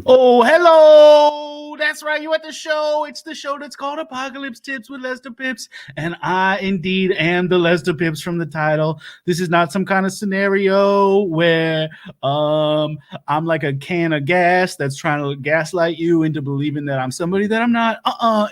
Oh, hello! That's right, you at the show. It's the show that's called Apocalypse Tips with Lester Pipps, and I indeed am the Lester Pipps from the title. This is not some kind of scenario where I'm like a can of gas that's trying to gaslight you into believing that I'm somebody that I'm not.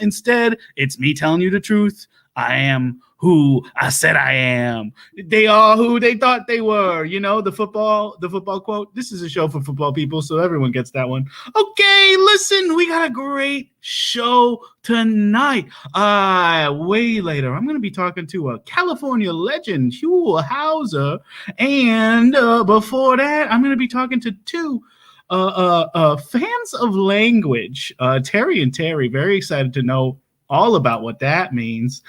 Instead, it's me telling you the truth. I am who I said I am. They are who they thought they were. You know, the football quote. This is a show for football people, so everyone gets that one. Okay, listen, we got a great show tonight. Way later, I'm going to be talking to a California legend, Huell Howser, and before that, I'm going to be talking to two fans of language, Terri and Terri. Very excited to know all about what that means.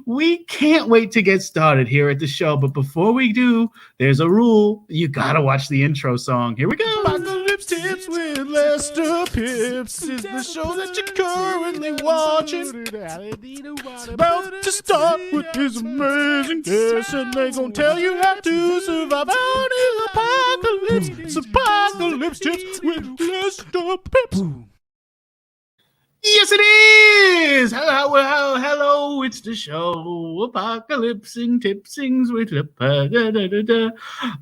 We can't wait to get started here at the show, but before we do, there's a rule. You gotta watch the intro song. Here we go. Apocalypse Tips with Lester Pipps is the show that you're currently watching. It's about to start with his amazing guests, and they're gonna tell you how to survive out in the apocalypse. It's Apocalypse Tips with Lester Pipps. Yes, it is. Hello. It's the show Apocalypsing Tipsings with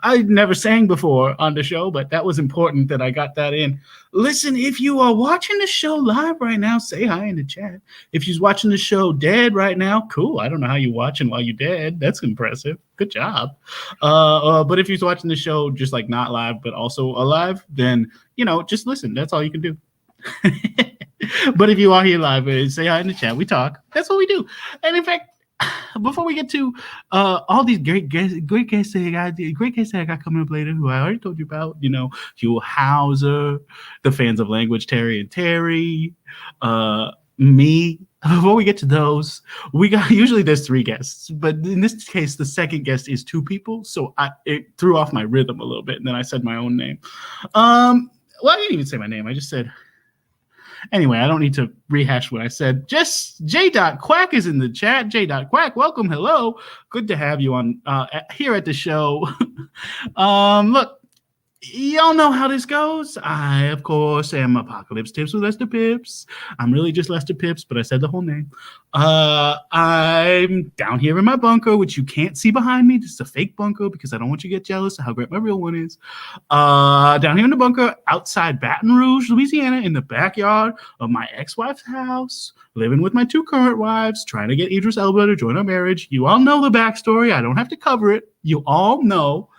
I never sang before on the show, but that was important that I got that in. Listen, if you are watching the show live right now, say hi in the chat. If you're watching the show dead right now, cool. I don't know how you're watching while you're dead. That's impressive. Good job. But if you're watching the show just like not live, but also alive, then, just listen. That's all you can do. But if you are here live, say hi in the chat. We talk. That's what we do. And in fact, before we get to all these great guests that I got coming up later, who I already told you about, Huell Howser, the fans of language, Terri and Terri, me. Before we get to those, usually there's three guests, but in this case, the second guest is two people, so it threw off my rhythm a little bit, and then I said my own name. Well, I didn't even say my name. I just said. Anyway, I don't need to rehash what I said. Just J.Quack is in the chat. J.Quack, welcome. Hello. Good to have you on here at the show. Look, y'all know how this goes. I, of course, am Apocalypse Tips with Lester Pipps. I'm really just Lester Pipps, but I said the whole name. I'm down here in my bunker, which you can't see behind me. This is a fake bunker because I don't want you to get jealous of how great my real one is. Down here in the bunker outside Baton Rouge, Louisiana, in the backyard of my ex-wife's house, living with my two current wives, trying to get Idris Elba to join our marriage. You all know the backstory. I don't have to cover it. You all know.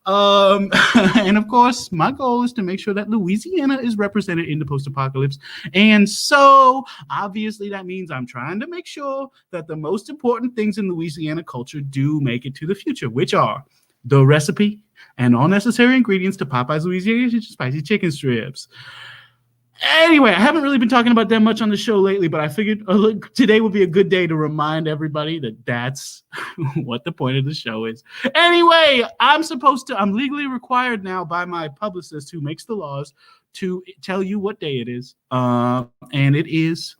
And of course, my goal is to make sure that Louisiana is represented in the post-apocalypse. And so, obviously, that means I'm trying to make sure that the most important things in Louisiana culture do make it to the future, which are the recipe and all necessary ingredients to Popeye's Louisiana spicy chicken strips. Anyway, I haven't really been talking about that much on the show lately, but I figured today would be a good day to remind everybody that that's what the point of the show is. Anyway, I'm legally required now by my publicist who makes the laws to tell you what day it is. And it is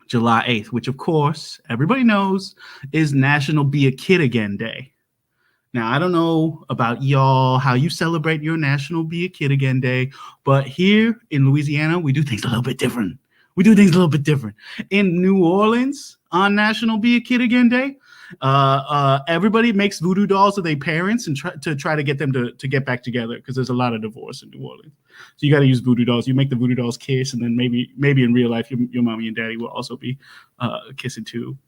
July 8th, which of course everybody knows is National Be a Kid Again Day. Now, I don't know about y'all, how you celebrate your National Be a Kid Again Day, but here in Louisiana, we do things a little bit different. In New Orleans, on National Be a Kid Again Day, everybody makes voodoo dolls of their parents and try to get them to get back together because there's a lot of divorce in New Orleans. So you got to use voodoo dolls. You make the voodoo dolls kiss, and then maybe in real life, your mommy and daddy will also be kissing too.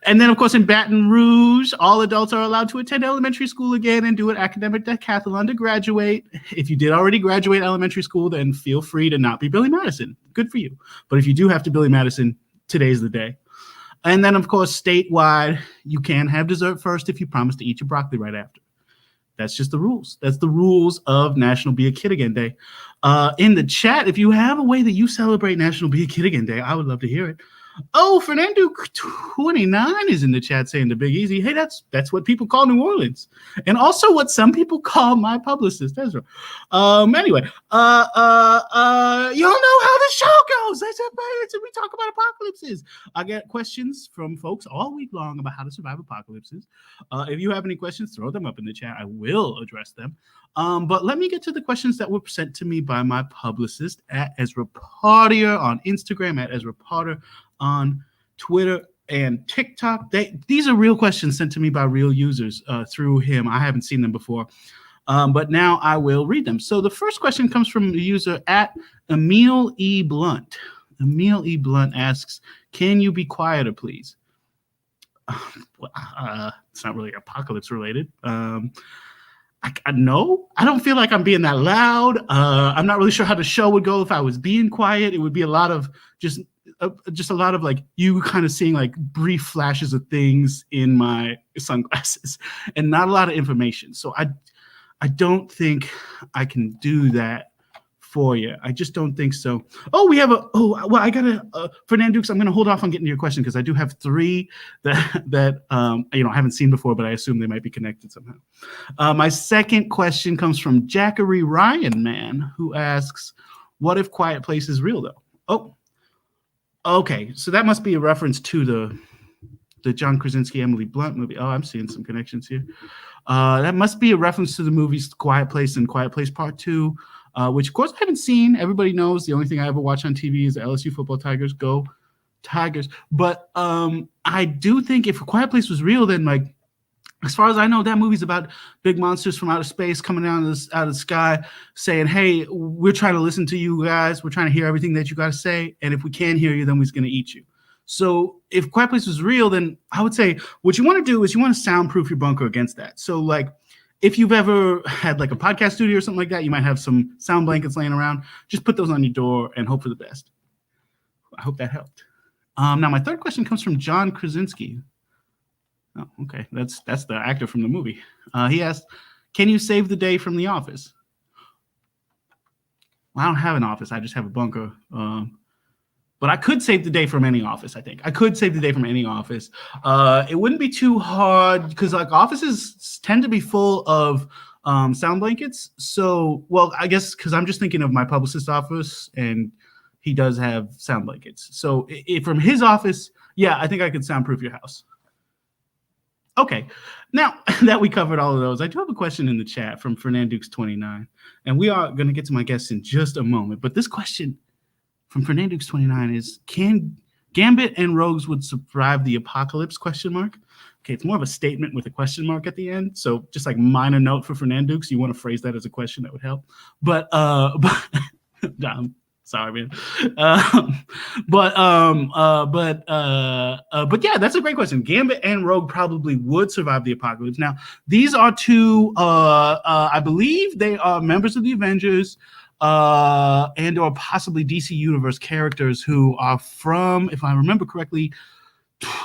And then, of course, in Baton Rouge, all adults are allowed to attend elementary school again and do an academic decathlon to graduate. If you did already graduate elementary school, then feel free to not be Billy Madison. Good for you. But if you do have to Billy Madison, today's the day. And then, of course, statewide, you can have dessert first if you promise to eat your broccoli right after. That's just the rules. That's the rules of National Be a Kid Again Day. In the chat, if you have a way that you celebrate National Be a Kid Again Day, I would love to hear it. Oh, Fernando 29 is in the chat saying the Big Easy. Hey, that's what people call New Orleans, and also what some people call my publicist, Ezra. Anyway, y'all know how the show goes. That's it. We talk about apocalypses. I get questions from folks all week long about how to survive apocalypses. If you have any questions, throw them up in the chat. I will address them. But let me get to the questions that were sent to me by my publicist at Ezra Potter on Instagram, at Ezra Potter on Twitter and TikTok. These are real questions sent to me by real users through him. I haven't seen them before, but now I will read them. So the first question comes from the user at Emil E. Blunt. Emil E. Blunt asks, can you be quieter, please? It's not really apocalypse related. No, I don't feel like I'm being that loud. I'm not really sure how the show would go if I was being quiet. It would be a lot of just a lot of like you kind of seeing like brief flashes of things in my sunglasses and not a lot of information. So I don't think I can do that for you. I just don't think so. I gotta Fernando, I'm gonna hold off on getting to your question because I do have 3 that I haven't seen before, but I assume they might be connected somehow. My second question comes from Jackery Ryan Man, who asks, what if Quiet Place is real though? Oh, okay, so that must be a reference to the John Krasinski Emily Blunt movie. Oh, I'm seeing some connections here. That must be a reference to the movies Quiet Place and Quiet Place Part 2. Which, of course, I haven't seen. Everybody knows the only thing I ever watch on TV is the LSU football Tigers. Go Tigers. But I do think if A Quiet Place was real, then, like, as far as I know, that movie's about big monsters from outer space coming down out of the sky saying, hey, we're trying to listen to you guys. We're trying to hear everything that you got to say. And if we can't hear you, then we're going to eat you. So if Quiet Place was real, then I would say what you want to do is you want to soundproof your bunker against that. So, like, if you've ever had like a podcast studio or something like that, you might have some sound blankets laying around. Just put those on your door and hope for the best. I hope that helped. Now, my third question comes from John Krasinski. Oh, okay. That's the actor from the movie. He asked, can you save the day from The Office? Well, I don't have an office. I just have a bunker. But I could save the day from any office, I think. I could save the day from any office. It wouldn't be too hard because like offices tend to be full of sound blankets. So, well, I guess because I'm just thinking of my publicist's office and he does have sound blankets. So from his office, yeah, I think I could soundproof your house. Okay, now that we covered all of those, I do have a question in the chat from Fernandux29. And we are going to get to my guests in just a moment. But this question from Fernandux29 is, can Gambit and Rogues would survive the apocalypse, ? Okay, it's more of a statement with a question mark at the end. So just like minor note for Fernandux, you want to phrase that as a question, that would help. But I'm sorry, man. But yeah, that's a great question. Gambit and Rogue probably would survive the apocalypse. Now, these are 2, I believe they are members of the Avengers, and or possibly DC Universe characters who are from, if I remember correctly,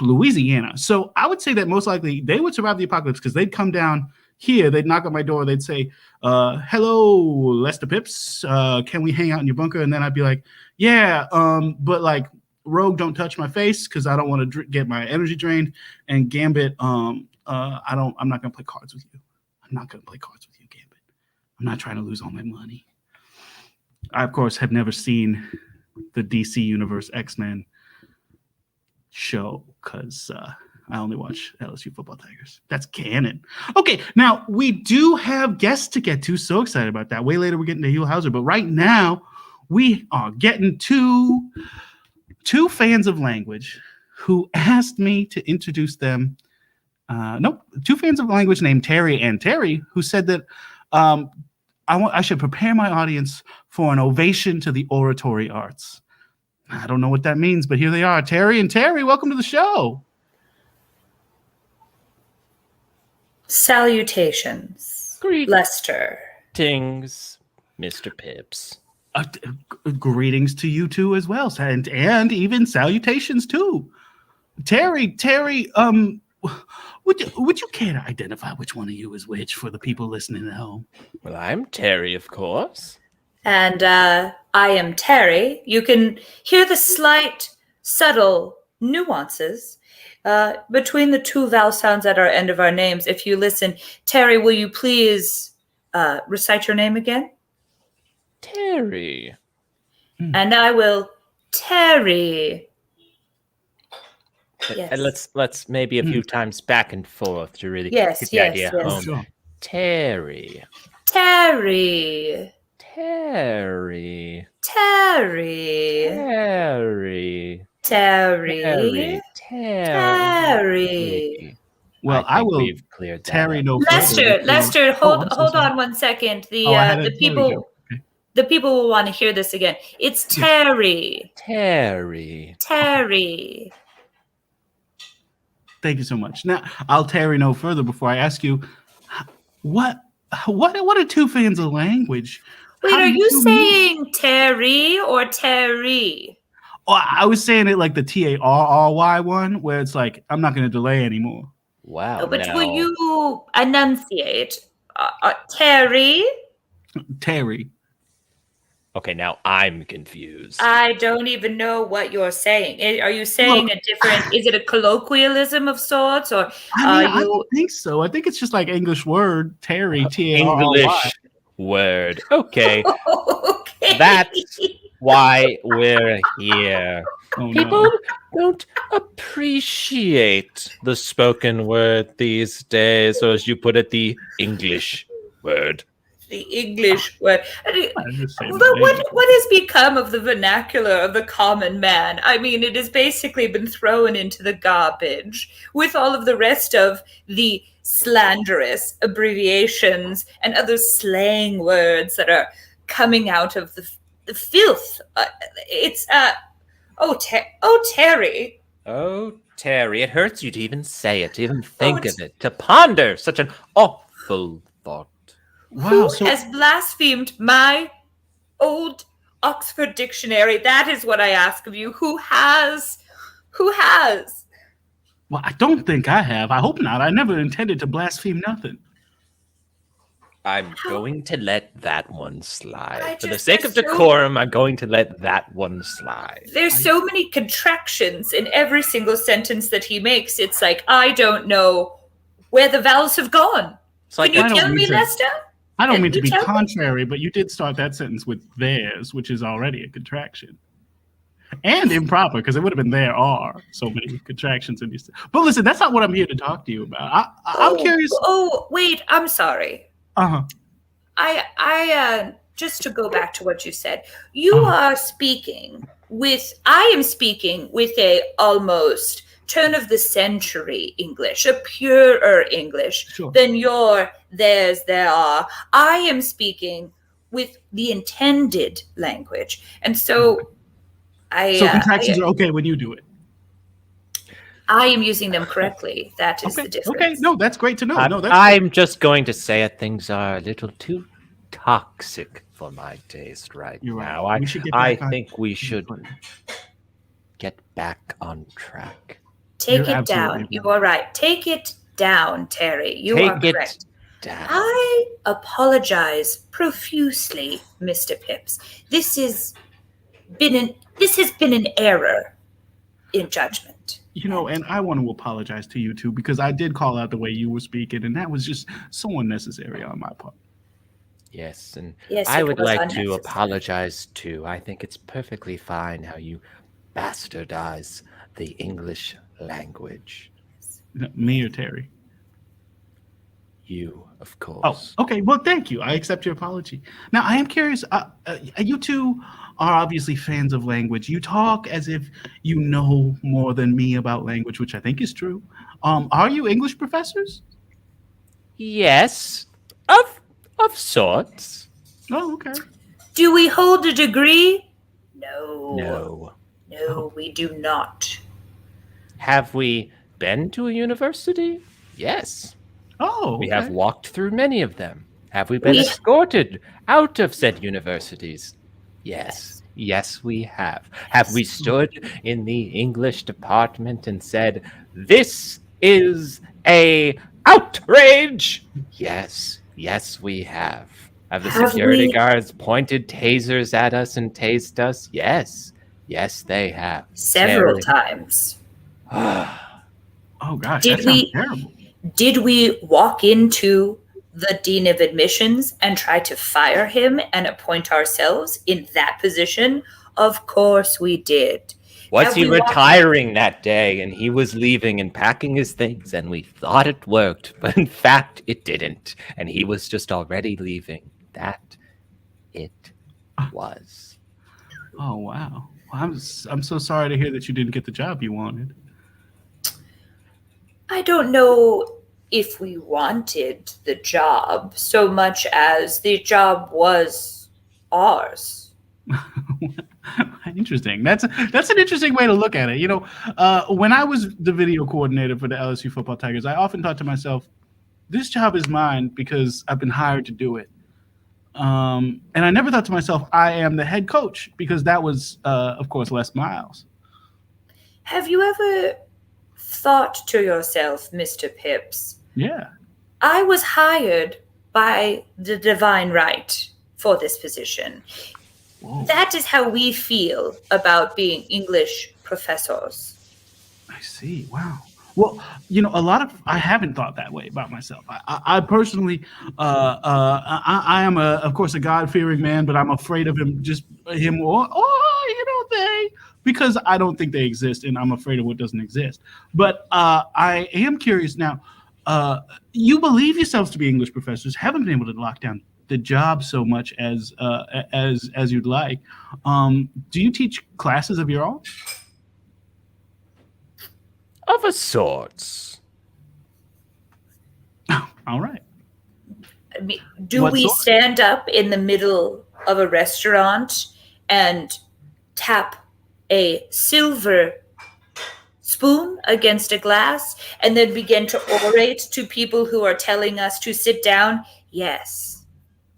Louisiana. So I would say that most likely they would survive the apocalypse because they'd come down here, they'd knock on my door, they'd say, hello, Lester Pipps, can we hang out in your bunker? And then I'd be like, yeah, but like Rogue, don't touch my face because I don't want to get my energy drained. And Gambit, I'm not going to play cards with you. I'm not going to play cards with you, Gambit. I'm not trying to lose all my money. I, of course, have never seen the DC Universe X-Men show because I only watch LSU football Tigers. That's canon. Okay, now we do have guests to get to. So excited about that. Way later, we're getting to Huell Howser. But right now, we are getting to 2 fans of language who asked me to introduce them. 2 fans of language named Terri and Terri who said that I should prepare my audience for an ovation to the oratory arts. I don't know what that means, but here they are. Terri and Terri, welcome to the show. Salutations, Lester. Greetings, Mr. Pipps. Greetings to you too as well, and even salutations too. Terri, would you care to identify which one of you is which for the people listening at home? Well, I'm Terri, of course. And I am Terri. You can hear the slight, subtle nuances between the 2 vowel sounds at our end of our names. If you listen, Terri, will you please recite your name again? Terri. And I will Terri. Yes. Let's maybe a few times back and forth to really get the idea home. Sure. Terri. Terri. Terri. Terri. Terri. Terri. Terri. Well, I think will we've cleared that Terry up. no further. Lester, hold I'm so sorry. on 1 second. Oh, I had it. The There we people go. Okay. the people will want to hear this again. It's Terri. Terri. Terri. Thank you so much. Now, I'll tarry no further before I ask you, what are two fans of language? Wait, How do are you two meet? saying Terry or Terry? Oh, I was saying it like the TARRY one, where it's like, I'm not going to delay anymore. Wow. No, but now, will you enunciate? Terry? Terry. Okay, now I'm confused. I don't even know what you're saying. Are you saying a different? Is it a colloquialism of sorts, or I don't think so. I think it's just like English word, Terry, TARRY. English word. Okay, okay. that's why we're here. Oh, People no. don't appreciate the spoken word these days, or as you put it, the English word. The English word. I'm just saying But that. what has become of the vernacular of the common man? I mean, it has basically been thrown into the garbage with all of the rest of the slanderous abbreviations and other slang words that are coming out of the filth. Terry. Oh, Terry, it hurts you to even say it, to even think of it, to ponder such an awful thought. Wow, Who has blasphemed my old Oxford dictionary? That is what I ask of you. Who has? Well, I don't think I have. I hope not. I never intended to blaspheme nothing. I'm going to let that one slide. For the just- sake of there's so- decorum, I'm going to let that one slide. There's so many contractions in every single sentence that he makes. It's like, I don't know where the vowels have gone. It's like Can I you don't tell me, mean to- Lester? I don't Can mean to you be tell me? contrary, but you did start that sentence with theirs, which is already a contraction. And improper, because it would have been there are so many contractions in these. But listen, that's not what I'm here to talk to you about. I'm curious. Oh, wait, I'm sorry. Uh-huh. I just to go back to what you said, you Uh-huh. are speaking I am speaking with a almost turn of the century English, a purer English Sure. than your there's, there are. I am speaking with the intended language. And so So contractions are okay when you do it. I am using them correctly. That is the difference. Okay. No, that's great to know. No, that's I'm just going to say it. Things are a little too toxic for my taste right You're right. now. We should get I back on- think we should get back on track. Take You're it down. absolutely You right. are right. Take it down, Terry. You are Take correct. it down. I apologize profusely, Mr. Pipps. This has been an error in judgment. You know, and I want to apologize to you too, because I did call out the way you were speaking, and that was just so unnecessary on my part. Yes, and Yes, I it would was like to unnecessary. apologize too. I think it's perfectly fine how you bastardize the English language. Me or Terry? You, of Oh, course. okay. Well, thank you. I accept your apology. Now, I am curious. You two are obviously fans of language. You talk as if you know more than me about language, which I think is true. Are you English professors? Yes, of sorts. Oh, okay. Do we hold a degree? No. No. No, we do not. Have we been to a university? Yes. Oh, We okay. have walked through many of them. Have we been We- escorted out of said universities? Yes. Yes, we have. Have we stood in the English department and said, "This is a outrage"? Yes. Yes, we have. Have the Have security we- guards pointed tasers at us and tased us? Yes. Yes, they have. Several Terry. times. Oh gosh, Did that sounds we- terrible. Did we walk into the dean of admissions and try to fire him and appoint ourselves in that position? Of course we did. Was Have he we walked- retiring that day and he was leaving and packing his things and we thought it worked, but in fact it didn't. And he was just already leaving. that it was. Oh wow. Well, I'm so sorry to hear that you didn't get the job you wanted. I don't know if we wanted the job so much as the job was ours. Interesting. That's an interesting way to look at it. You know, when I was the video coordinator for the LSU Football Tigers, I often thought to myself, "This job is mine because I've been hired to do it." And I never thought to myself, "I am the head coach," because that was, of course, Les Miles. Have you ever thought to yourself, Mr. Pipps, Yeah. I was hired by the divine right for this position. Whoa. That is how we feel about being English professors. I see. Wow. Well, you know, I haven't thought that way about myself. I personally, I am of course, a God-fearing man, but I'm afraid of him they, because I don't think they exist, and I'm afraid of what doesn't exist. But I am curious now. You believe yourselves to be English professors, haven't been able to lock down the job so much as you'd like. Do you teach classes of your own? Of a sorts. All right. I mean, do What we sort? stand up in the middle of a restaurant and tap a silver spoon against a glass and then begin to orate to people who are telling us to sit down? Yes.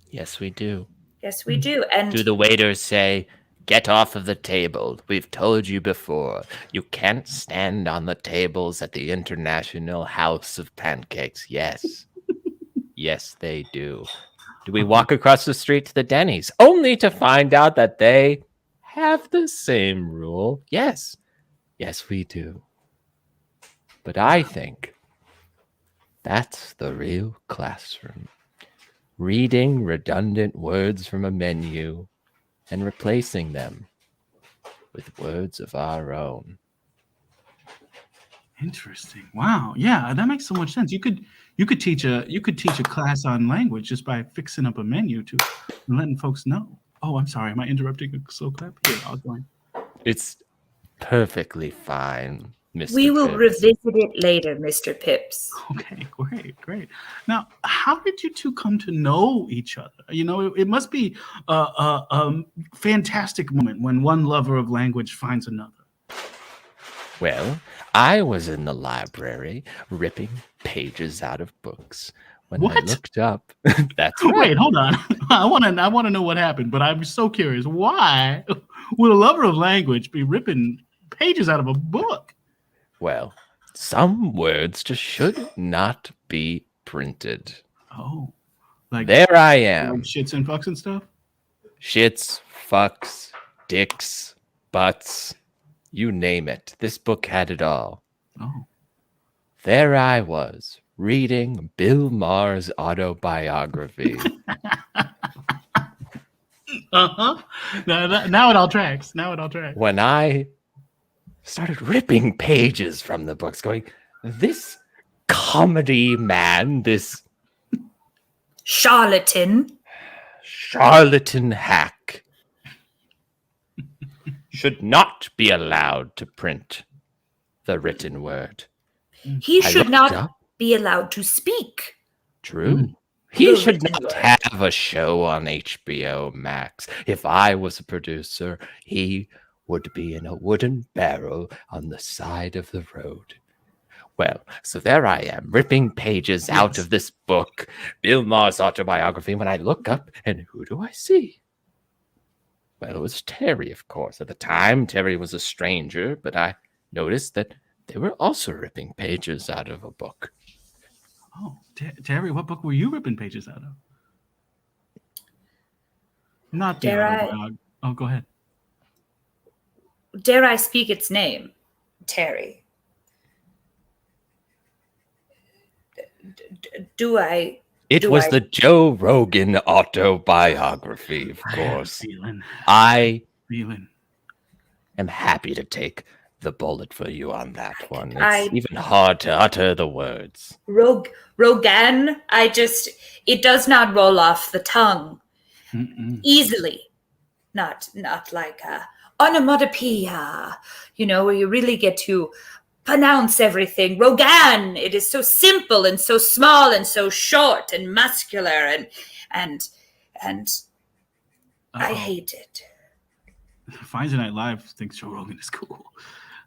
Yes, we do. Yes, we do. And Do the waiters say, "Get off of the table. We've told you before. You can't stand on the tables at the International House of Pancakes." Yes. Yes, they do. Do we walk across the street to the Denny's only to find out that they have the same rule? Yes. Yes, we do. But I think that's the real classroom. Reading redundant words from a menu and replacing them with words of our own. Interesting. Wow. Yeah, that makes so much sense. You could teach a class on language just by fixing up a menu to and letting folks know. Oh, I'm sorry. Am I interrupting a slow clap? Here, I'll join. It's perfectly fine, Mr. we will Pipps. revisit it later, Mr. Pipps. Okay, great. Now, how did you two come to know each other? You know, it must be a fantastic moment when one lover of language finds another. Well, I was in the library ripping pages out of books when I What? looked up. That's right. Wait, hold on. I want to know what happened, but I'm so curious. Why would a lover of language be ripping pages out of a book? Well, some words just should not be printed. Oh, like There I like am. shits and fucks and stuff. Shits, fucks, dicks, butts, you name it. This book had it all. Oh, There I was, reading Bill Maher's autobiography. uh-huh. Now it all tracks. When I started ripping pages from the books, going, this comedy man, this Charlatan. charlatan hack, should not be allowed to print the written word. He I should looked not up. be allowed to speak. True. He The should written not word. have a show on HBO Max. If I was a producer, he would be in a wooden barrel on the side of the road. Well, so there I am, ripping pages out of this book, Bill Maher's autobiography, when I look up, and who do I see? Well, it was Terri, of course. At the time, Terri was a stranger, but I noticed that they were also ripping pages out of a book. Oh, Terri, what book were you ripping pages out of? Not the Dare I- autobiography. Oh, go ahead. Dare I speak its name? Terri. Do I? It Do was I- the Joe Rogan autobiography, of course. Feeling. I am happy to take the bullet for you on that one. It's even hard to utter the words. Rogan? It does not roll off the tongue. easily, not like onomatopoeia, where you really get to pronounce everything. Rogan, it is so simple and so small and so short and muscular and I hate it. Friday Night Live thinks Joe Rogan is cool.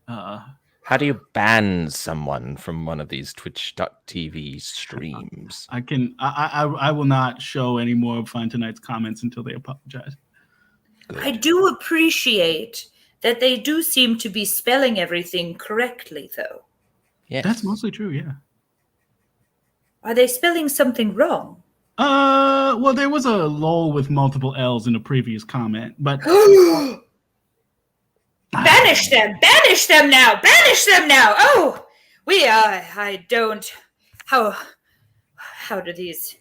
How do you ban someone from one of these Twitch.tv streams? I will not show any more of Fine Tonight's comments until they apologize. Good. I do appreciate that they do seem to be spelling everything correctly, though. Yes. That's mostly true, yeah. Are they spelling something wrong? Well, there was a lull with multiple L's in a previous comment, but Banish them! Banish them now! Banish them now! Oh, I don't. How do these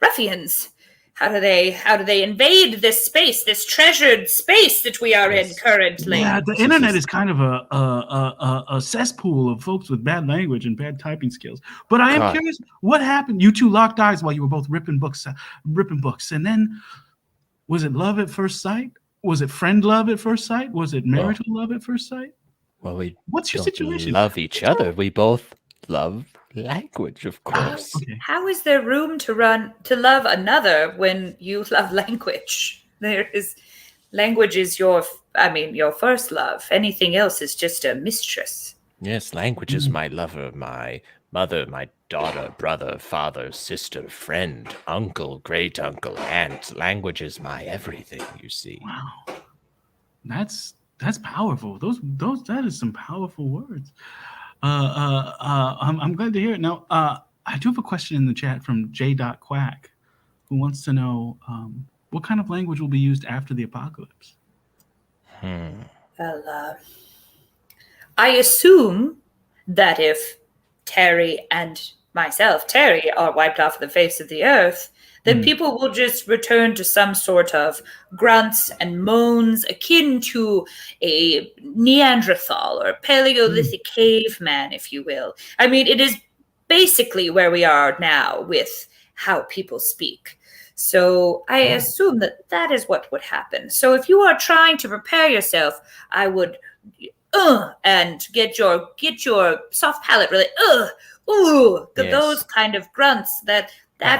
ruffians? How do they invade this space, this treasured space that we are in currently? Yeah, the internet is kind of a cesspool of folks with bad language and bad typing skills. But I am curious, what happened? You two locked eyes while you were both ripping books, and then was it love at first sight? Was it friend love at first sight? Was it marital love at first sight? Well, what's your situation? Love each other. We both love language, of course. Okay. How is there room to love another when you love language? Language is your first love. Anything else is just a mistress. Yes, language is my lover, my mother, my daughter, brother, father, sister, friend, uncle, great uncle, aunt. Language is my everything, you see. Wow. That's powerful. That is some powerful words. I'm glad to hear it. Now, I do have a question in the chat from J.Quack, who wants to know what kind of language will be used after the apocalypse. Well, I assume that if Terri and myself, Terri, are wiped off the face of the earth, then people will just return to some sort of grunts and moans akin to a Neanderthal or Paleolithic caveman, if you will. I mean, it is basically where we are now with how people speak. So I assume that is what would happen. So if you are trying to prepare yourself, I would and get your soft palate really those kind of grunts that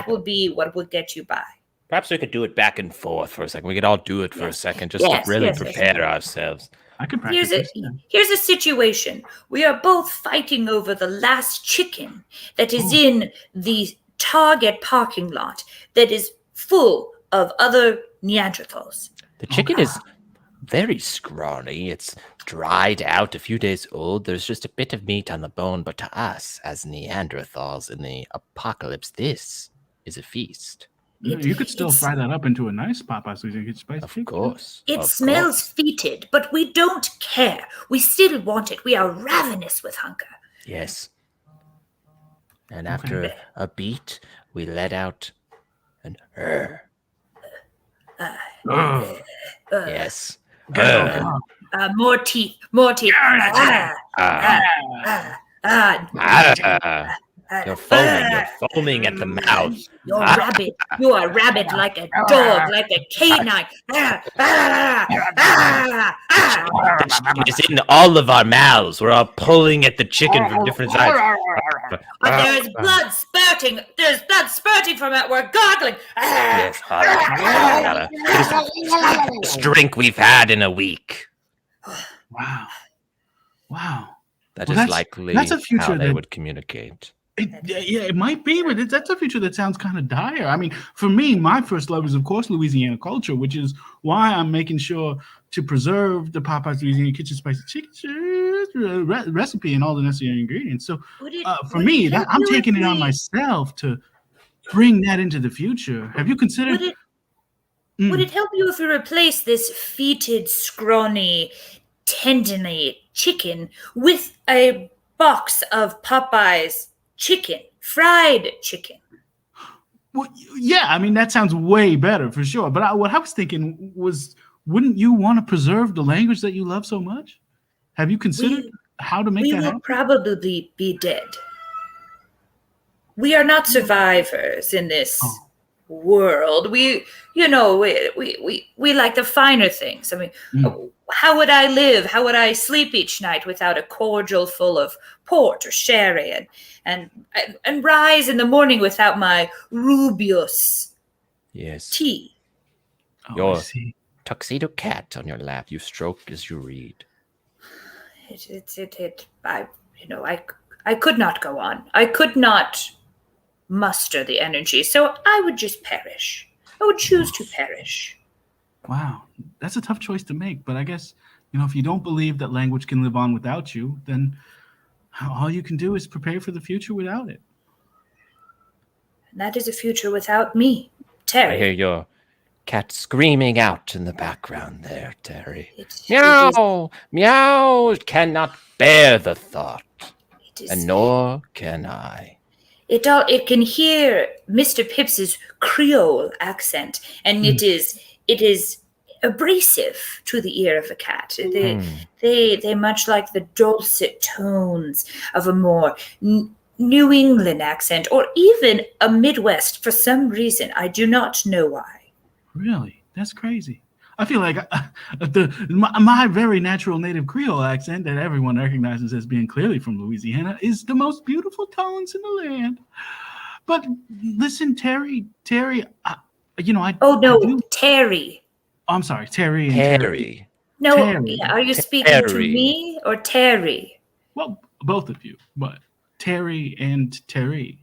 would be what would get you by. Perhaps we could do it back and forth for a second. We could all do it for a second just to really prepare ourselves. I could practice Here's a situation. We are both fighting over the last chicken that is in the Target parking lot that is full of other Neanderthals. The chicken is very scrawny. It's dried out, a few days old. There's just a bit of meat on the bone, but to us, as Neanderthals in the apocalypse, this is a feast. You could still fry that up into a nice Popeye so you can spice Of course. It smells fetid, but we don't care. We still want it. We are ravenous with hunger. Yes. And after a beat, we let out an Yes. More teeth. You're foaming at the mouth. You are rabid like a dog, like a canine. The chicken is in all of our mouths. We're all pulling at the chicken from different sides. There's blood spurting. There's blood spurting from it. We're gargling. Yes, it's the drink we've had in a week. Wow. That is likely that's a future how they would communicate. It might be, but that's a future that sounds kind of dire. I mean, for me, my first love is, of course, Louisiana culture, which is why I'm making sure to preserve the Popeye's Louisiana Kitchen Spicy Chicken recipe and all the necessary ingredients. So for me, I'm taking it on myself to bring that into the future. Have you considered... Would it help you if you replace this fetid, scrawny, tendony chicken with a box of Popeye's chicken, fried chicken? Well, yeah, I mean, that sounds way better for sure. But what I was thinking was, wouldn't you want to preserve the language that you love so much? Have you considered how to make that happen? We would probably be dead. We are not survivors in this world. We like the finer things. I mean, how would I live? How would I sleep each night without a cordial full of port or sherry, and rise in the morning without my Rubius tea? Oh, I Your see. tuxedo cat on your lap. You stroke as you read. I could not go on. I could not muster the energy, so I would just perish. I would choose to perish. Wow, that's a tough choice to make. But I guess, if you don't believe that language can live on without you, then all you can do is prepare for the future without it. And that is a future without me, I hear Terri. your cat screaming out in the background there, Terri. It Meow! Meow! It cannot bear the thought. is. And nor can I. It can hear Mr. Pipps's Creole accent, and it is abrasive to the ear of a cat. They much like the dulcet tones of a more New England accent, or even a Midwest. For some reason, I do not know why. Really? That's crazy. I feel like my very natural native Creole accent that everyone recognizes as being clearly from Louisiana is the most beautiful tones in the land. But listen, Terri, Terri. I'm sorry, Terri and Terri. No, Terri. are you speaking to Terri. me or Terri? Well, both of you, but Terri and Terri.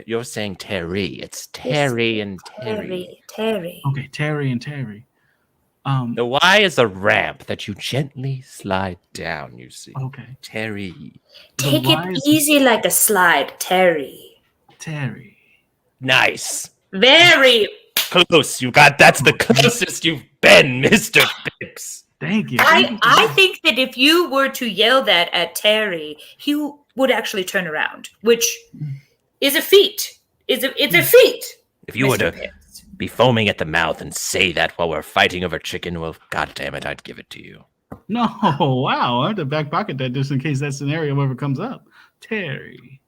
You're saying Terri. It's Terri and Terri. Terri. Okay, Terri and Terri. The Y is a ramp that you gently slide down, you see. Okay. Terri. Take it easy like a slide, Terri. Terri. Nice. Very Close. That's the closest you've been, Mr. Pipps. Thank you. I think that if you were to yell that at Terri, he would actually turn around, which is a feat. It's a feat. If you were to be foaming at the mouth and say that while we're fighting over chicken, well, God damn it, I'd give it to you. No, wow. I have to back pocket that just in case that scenario ever comes up. Terri.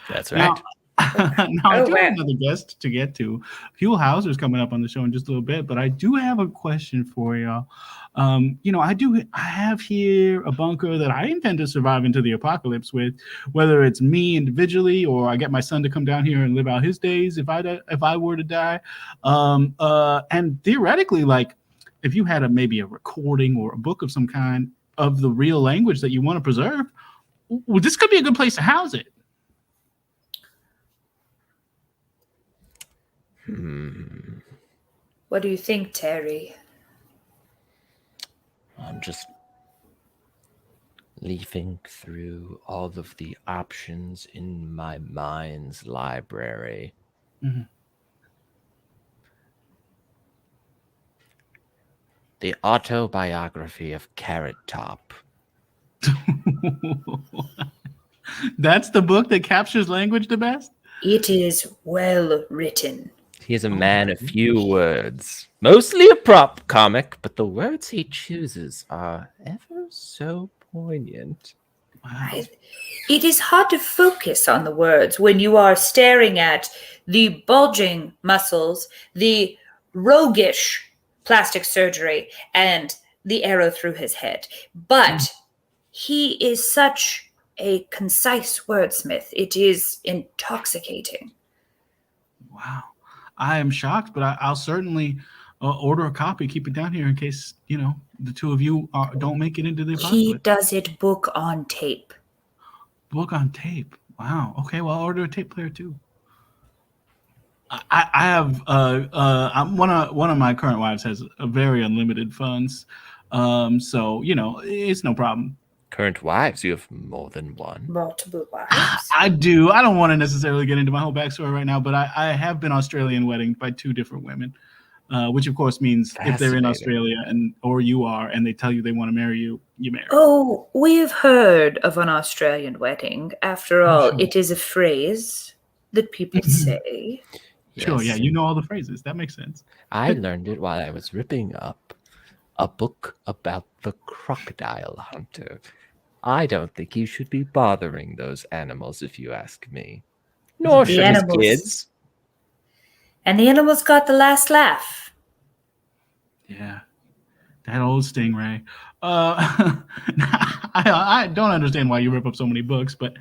That's right. Now I do have another guest to get to. Huell Howser is coming up on the show in just a little bit, but I do have a question for y'all. I have here a bunker that I intend to survive into the apocalypse with, whether it's me individually or I get my son to come down here and live out his days if I were to die. And theoretically, like if you had maybe a recording or a book of some kind of the real language that you want to preserve, well, this could be a good place to house it. What do you think, Terri? I'm just leafing through all of the options in my mind's library. Mm-hmm. The autobiography of Carrot Top. That's the book that captures language the best? It is well written. He is a man of few words. Mostly a prop comic, but the words he chooses are ever so poignant. Wow. It is hard to focus on the words when you are staring at the bulging muscles, the roguish plastic surgery, and the arrow through his head. But he is such a concise wordsmith. It is intoxicating. Wow. I am shocked, but I'll certainly order a copy, keep it down here in case, the two of you don't make it into the apocalypse. He does it book on tape. Book on tape. Wow. Okay, well, I'll order a tape player too. I have one of my current wives has a very unlimited funds, so it's no problem. Current wives? You have more than one. Multiple wives. I do. I don't want to necessarily get into my whole backstory right now, but I have been Australian wedded by two different women, which of course means if they're in Australia or you are, and they tell you they want to marry you, you marry. Oh, we've heard of an Australian wedding. After all, it is a phrase that people say. Sure, yeah, you know all the phrases. That makes sense. I learned it while I was ripping up a book about the crocodile hunter. I don't think you should be bothering those animals, if you ask me. Nor should his kids. And the animals got the last laugh. Yeah, that old stingray. I don't understand why you rip up so many books, but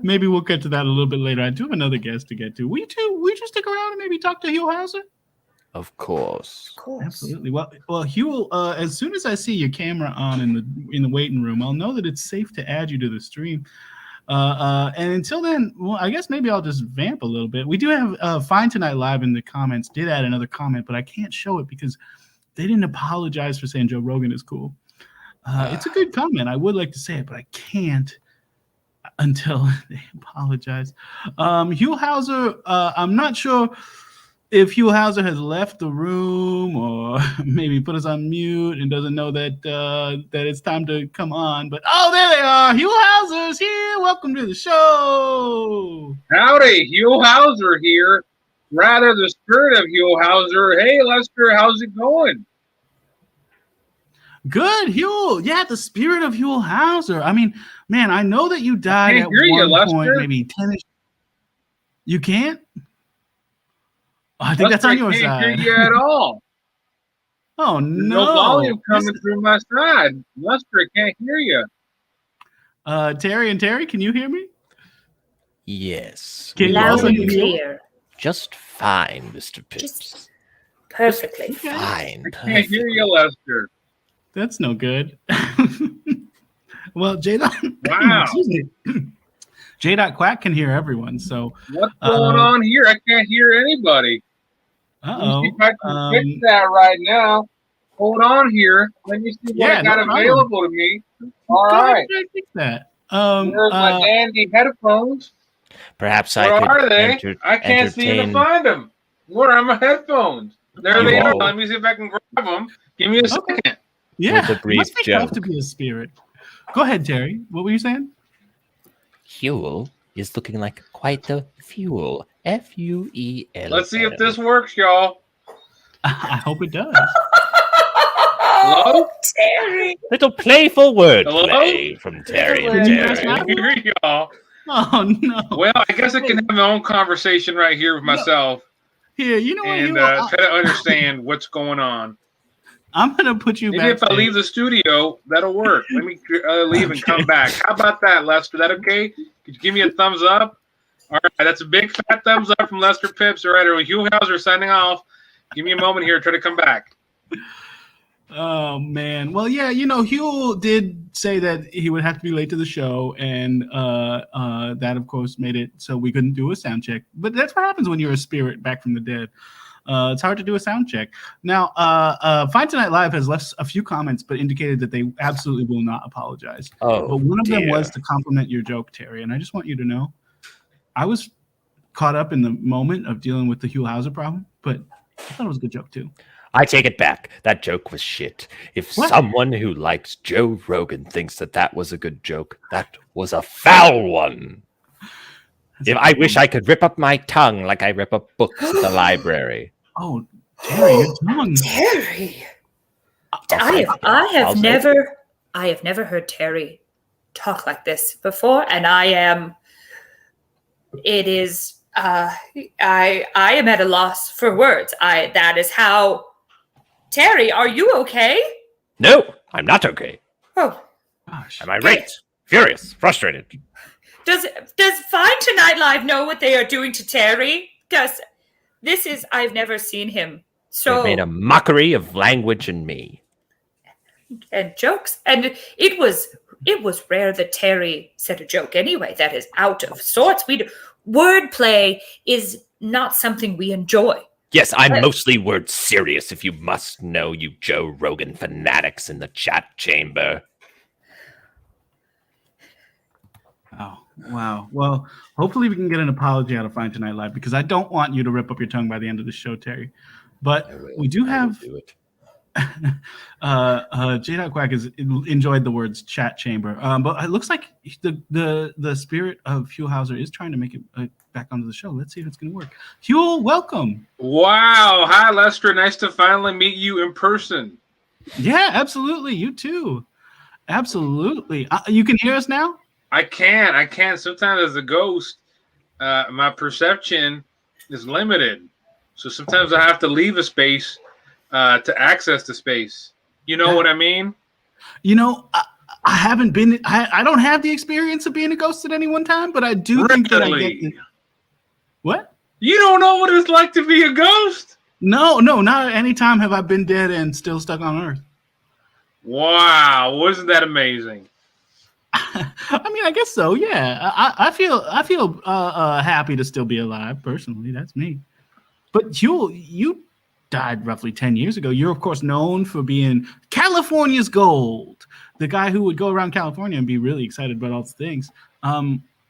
maybe we'll get to that a little bit later. I do have another guest to get to. We just stick around and maybe talk to Huell Howser? Of course. Of course. Absolutely. Well, Huell, as soon as I see your camera on in the waiting room, I'll know that it's safe to add you to the stream. And until then, well, I guess maybe I'll just vamp a little bit. We do have Fine Tonight Live in the comments. Did add another comment, but I can't show it because they didn't apologize for saying Joe Rogan is cool. It's a good comment. I would like to say it, but I can't until they apologize. Huell Howser, I'm not sure if Huell Howser has left the room or maybe put us on mute and doesn't know that that it's time to come on. But oh, there they are. Huell Howser's here. Welcome to the show. Howdy, Huell Howser here. Rather the spirit of Huell Howser. Hey, Lester, how's it going? Good, Huell. Yeah, the spirit of Huell Howser. I mean, man, I know that you died at one point, maybe 10-ish. You can't? Oh, I think Lester, that's on your I can't side. hear you at all. Oh, There's no. no volume coming through my side. Lester, I can't hear you. Terri, can you hear me? Yes. Can you Loud also and hear me? clear. Just fine, Mr. Pipps. Just perfectly. Fine. I can't hear you, Lester. That's no good. Well, J-Dot, Wow. excuse me. J-Dot Quack can hear everyone, so What's going on here? I can't hear anybody. Let me see if I can fix that right now. Hold on here. Let me see what I got available to me. All right. Fix that. There's my dandy headphones. Perhaps Where I could are they? I can't seem to find them. Where are my headphones? There they are. Let me see if I can grab them. Give me a second. Yeah, with a brief must be joke. tough to be a spirit. Go ahead, Terri. What were you saying? Huell is looking like quite the fuel. F-U-E-L. Let's see if this works, y'all. I hope it does. Hello? Terri. Little playful word Hello? play from Terri and Hello? Terri. I can hear y'all. Oh, no. Well, I guess I can have my own conversation right here with myself Here, you know what? and Huell, try to understand what's going on. I'm going to put you Maybe back. if I leave the studio, that'll work. Let me leave and come back. How about that, Lester? Is that okay? Could you give me a thumbs up? All right, that's a big fat thumbs up from Lester Pipps. All right, Huell Howser signing off. Give me a moment here. Try to come back. Oh, man. Well, yeah, Huell did say that he would have to be late to the show, and that, of course, made it so we couldn't do a sound check. But that's what happens when you're a spirit back from the dead. It's hard to do a sound check. Now, Fine Tonight Live has left a few comments, but indicated that they absolutely will not apologize. Oh, but one of them dear. was to compliment your joke, Terri. And I just want you to know, I was caught up in the moment of dealing with the Huell Howser problem, but I thought it was a good joke, too. I take it back. That joke was shit. If What? someone who likes Joe Rogan thinks that was a good joke, that was a foul one. I wish I could rip up my tongue like I rip up books at the library. Oh, Terri, your tongue. Terri. I'll I have say never heard Terri talk like this before, and I am at a loss for words. That is how. Terri, are you okay? No, I'm not okay. Oh, Gosh. I'm irate, furious, frustrated. does Fine Tonight Live know what they are doing to Terri? Because I've never seen him so They've made a mockery of language and me. and jokes, and it was rare that Terri said a joke anyway. That is out of sorts. Wordplay is not something we enjoy. Yes, I'm mostly word serious, if you must know, you Joe Rogan fanatics in the chat chamber. Oh, wow. Well, hopefully we can get an apology out of Fine Tonight Live, because I don't want you to rip up your tongue by the end of the show, Terri. But we do have do it. J. Quack has enjoyed the words chat chamber. But it looks like the spirit of Huell Howser is trying to make it back onto the show. Let's see if it's going to work. Huell, welcome. Wow. Hi, Lester. Nice to finally meet you in person. Yeah, absolutely. You too. Absolutely. You can hear us now? I can. Sometimes as a ghost, my perception is limited. So sometimes I have to leave a space to access the space. You know what I mean? I haven't been. I don't have the experience of being a ghost at any one time, but I do think that I get. What? You don't know what it's like to be a ghost? No, not any time have I been dead and still stuck on Earth. Wow, wasn't that amazing? I mean, I guess so. Yeah, I feel happy to still be alive. Personally, that's me. But you died roughly 10 years ago. You're of course known for being California's gold, the guy who would go around California and be really excited about all the things.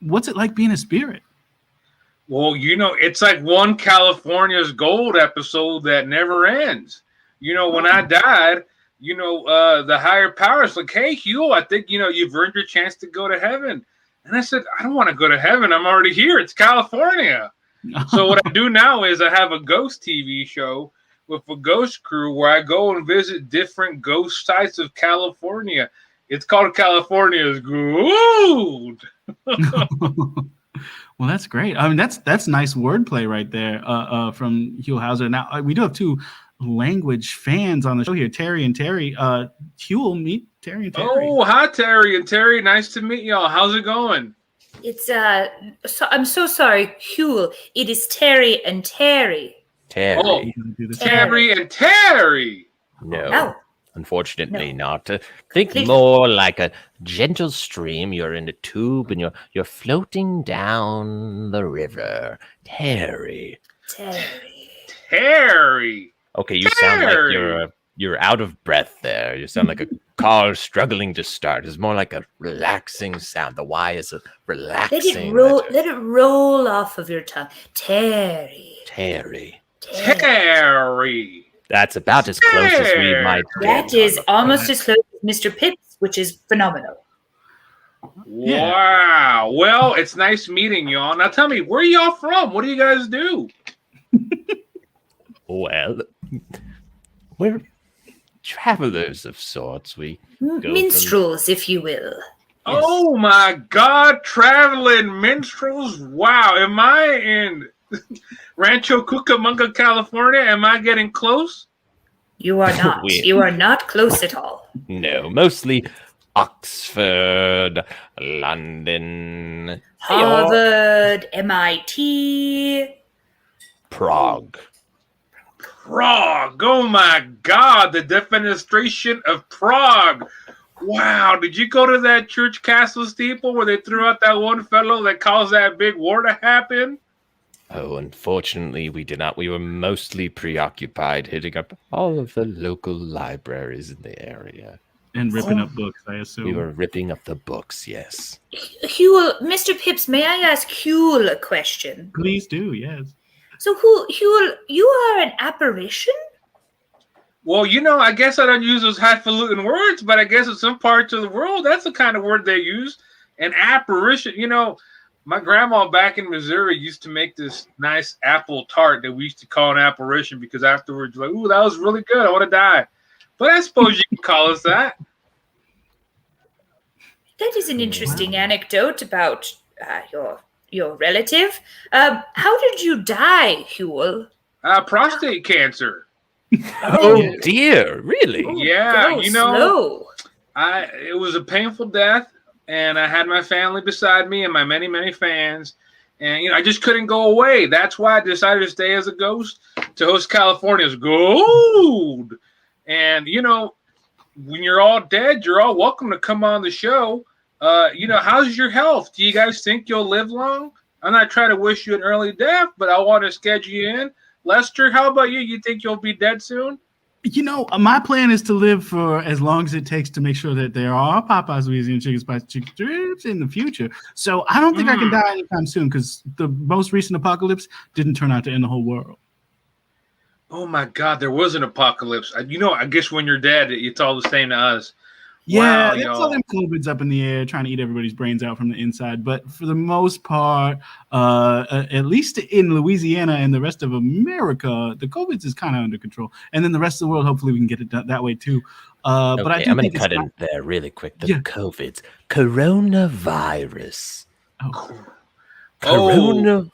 What's it like being a spirit? Well, it's like one California's gold episode that never ends. When I died, the higher powers like, hey, Huell, I think, you've earned your chance to go to heaven. And I said, I don't want to go to heaven. I'm already here. It's California. So what I do now is I have a ghost TV show with a ghost crew where I go and visit different ghost sites of California. It's called California's Gold. Well, that's great. I mean, that's nice wordplay right there from Huell Howser. Now, we do have two language fans on the show here, Terri and Terri. Huell, meet Terri and Terri. Oh, hi, Terri and Terri. Nice to meet y'all. How's it going? It's I'm so sorry, Huell. It is Terri and Terri. Terri. Oh, Terri and Terri. No. Unfortunately not. Think more like a gentle stream. You're in a tube and you're floating down the river. Terri. Terri. Okay, you sound like you're out of breath there. You sound like a car struggling to start. It's more like a relaxing sound. The Y is a relaxing. Let it roll off of your tongue. Terri. That's about as close as we might get. That is almost as close as Mr. Pipps, which is phenomenal. Wow. Well, it's nice meeting y'all. Now tell me, where are y'all from? What do you guys do? Well, we're travelers of sorts. We go minstrels, if you will. Yes. Oh my God, traveling minstrels! Wow, am I in Rancho Cucamonga, California? Am I getting close? You are not. You are not close at all. No, mostly Oxford, London, Harvard, MIT, Prague. Prague! Oh my God, the defenestration of Prague! Wow, did you go to that church castle steeple where they threw out that one fellow that caused that big war to happen? Oh, unfortunately, we did not. We were mostly preoccupied hitting up all of the local libraries in the area. And ripping up books, I assume. We were ripping up the books, yes. Huell, Mr. Pipps, may I ask Huell a question? Please do, yes. So, Huell, you are an apparition? Well, I guess I don't use those highfalutin words, but I guess in some parts of the world, that's the kind of word they use. An apparition. My grandma back in Missouri used to make this nice apple tart that we used to call an apparition because afterwards, like, ooh, that was really good. I want to die. But I suppose you can call us that. That is an interesting anecdote about your relative. How did you die, Huell? Prostate cancer. Oh dear, really? Oh, Yeah, slow. It was a painful death. And I had my family beside me and my many, many fans. And, I just couldn't go away. That's why I decided to stay as a ghost to host California's Gold. And, when you're all dead, you're all welcome to come on the show. How's your health? Do you guys think you'll live long? I'm not trying to wish you an early death, but I want to schedule you in. Lester, how about you? You think you'll be dead soon? My plan is to live for as long as it takes to make sure that there are Popeyes, Louisiana chicken spice chicken strips in the future. So I don't think I can die anytime soon because the most recent apocalypse didn't turn out to end the whole world. Oh my God, there was an apocalypse. I guess when you're dead, it's all the same to us. Yeah, wow, there's all them COVIDs up in the air trying to eat everybody's brains out from the inside. But for the most part, at least in Louisiana and the rest of America, the COVIDs is kind of under control. And then the rest of the world, hopefully we can get it that way too. But I do I'm going to cut in there really quick. The COVIDs, coronavirus. Oh. Coronavirus.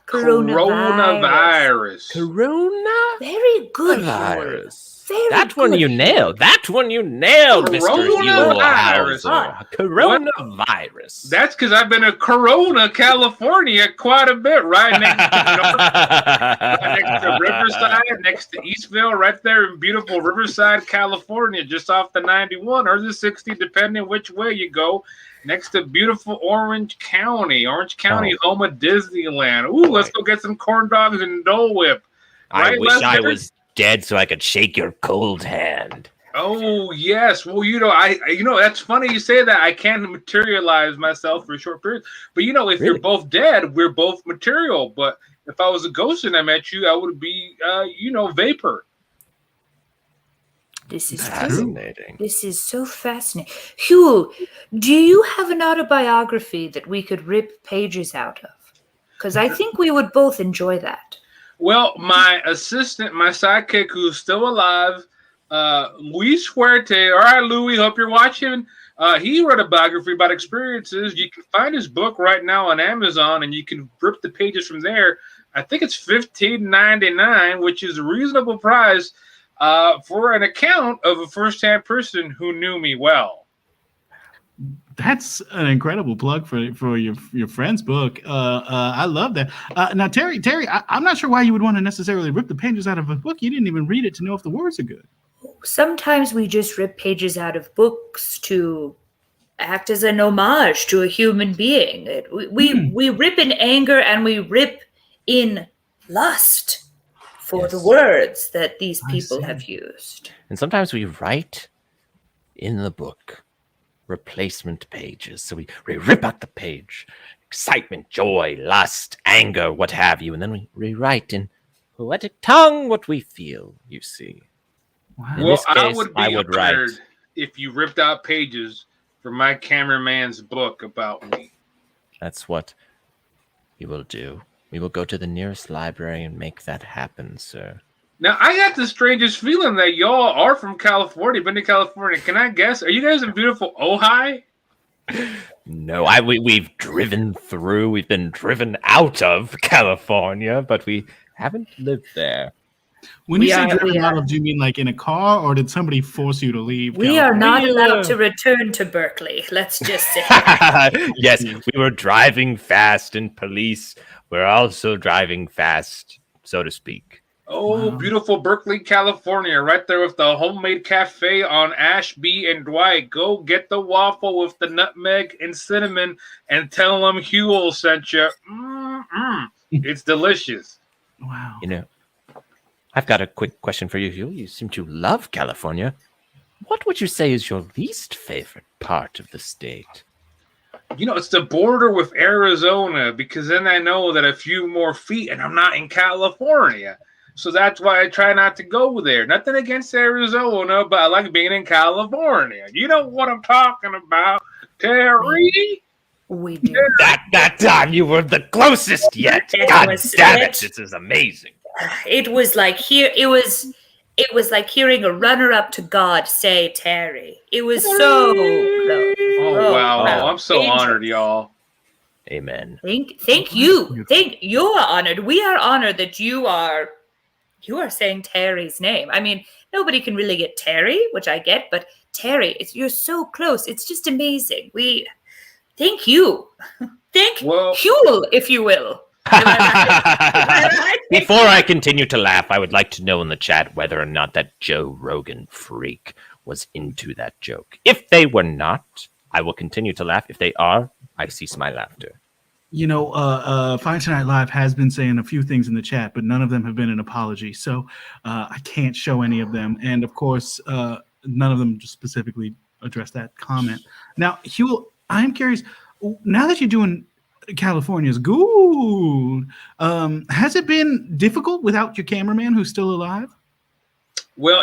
Coronavirus. Corona? Very good, Huell. Virus. Very That one good, you Huell. nailed. That one you nailed, Mr. Huell Coronavirus. Howser. Coronavirus. That's because I've been to Corona, California, quite a bit, right next to Riverside, next to Eastville, right there in beautiful Riverside, California, just off the 91 or the 60, depending which way you go. Next to beautiful Orange County, home of Disneyland. Ooh, let's go get some corn dogs and Dole Whip. I Right, wish I Lester? was dead so I could shake your cold hand. Oh yes, well that's funny you say that. I can't materialize myself for a short period, but if Really? you're both dead, we're both material. But if I was a ghost and I met you, I would be vapor. This is true. Fascinating. This is so fascinating. Huell, do you have an autobiography that we could rip pages out of? Because I think we would both enjoy that. Well, my assistant, my sidekick, who's still alive, Luis Fuerte. All right, Louis, hope you're watching. He wrote a biography about experiences. You can find his book right now on Amazon, and you can rip the pages from there. I think it's $15.99, which is a reasonable price for an account of a first-hand person who knew me well. That's an incredible plug for your friend's book. I love that. Now, Terri, I'm not sure why you would want to necessarily rip the pages out of a book. You didn't even read it to know if the words are good. Sometimes we just rip pages out of books to act as an homage to a human being. We rip in anger and we rip in lust for the words that these people have used. And sometimes we write in the book replacement pages. So we rip out the page. Excitement, joy, lust, anger, what have you. And then we rewrite in poetic tongue what we feel, you see. Wow. In Well, this case, I would be write. honored if you ripped out pages from my cameraman's book about me. That's what we will do. We will go to the nearest library and make that happen, sir. Now, I got the strangest feeling that y'all are from California, been to California. Can I guess? Are you guys in beautiful Ojai? No, we've driven through. We've been driven out of California, but we haven't lived there. When you say driven out of, do you mean like in a car, or did somebody force you to leave? We are not allowed to return to Berkeley. Let's just say. Yes, we were driving fast, and police were also driving fast, so to speak. Oh, beautiful Berkeley, California, right there with the homemade cafe on Ashby and Dwight. Go get the waffle with the nutmeg and cinnamon and tell them Huell sent you. It's delicious. Wow. You know, I've got a quick question for you, Huell. You seem to love California. What would you say is your least favorite part of the state? It's the border with Arizona, because then I know that a few more feet and I'm not in California. So that's why I try not to go there. Nothing against Arizona, but I like being in California. You know what I'm talking about, Terri? We do. That time you were the closest yet. God damn it! This is amazing. It was like it was like hearing a runner-up to God say Terri. It was so close. Oh wow! Wow. I'm so honored, y'all. Amen. Thank you. You're honored. We are honored that you are saying Terri's name. I mean, nobody can really get Terri, which I get, but Terri, you're so close. It's just amazing. Thank you. Thank Huell, if you will. Before I continue to laugh, I would like to know in the chat whether or not that Joe Rogan freak was into that joke. If they were not, I will continue to laugh. If they are, I cease my laughter. Fine Tonight Live has been saying a few things in the chat, but none of them have been an apology. So I can't show any of them. And of course, none of them just specifically address that comment. Now, Huell, I'm curious, now that you're doing California's good, has it been difficult without your cameraman who's still alive? Well,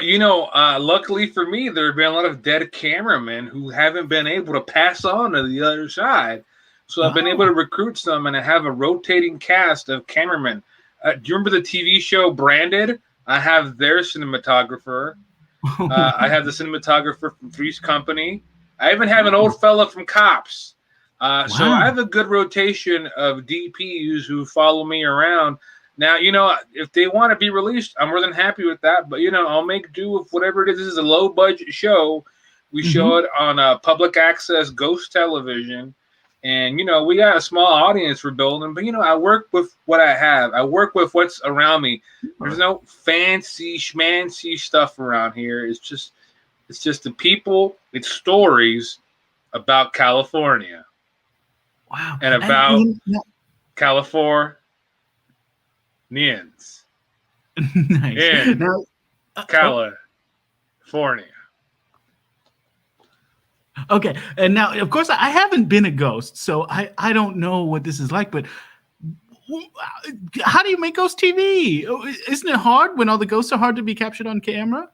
luckily for me, there have been a lot of dead cameramen who haven't been able to pass on to the other side. So I've been able to recruit some, and I have a rotating cast of cameramen. Do you remember the TV show Branded? I have their cinematographer. I have the cinematographer from Three's Company. I even have an old fella from Cops. So I have a good rotation of DPs who follow me around. Now, if they want to be released, I'm more than happy with that. But, I'll make do with whatever it is. This is a low-budget show. We show it on public access ghost television. And, we got a small audience we're building. But, I work with what I have. I work with what's around me. There's no fancy, schmancy stuff around here. It's just the people. It's stories about California. Wow. And about Californians. Nice. In California. Okay. And now, of course, I haven't been a ghost, so I don't know what this is like, but how do you make ghost TV? Isn't it hard when all the ghosts are hard to be captured on camera?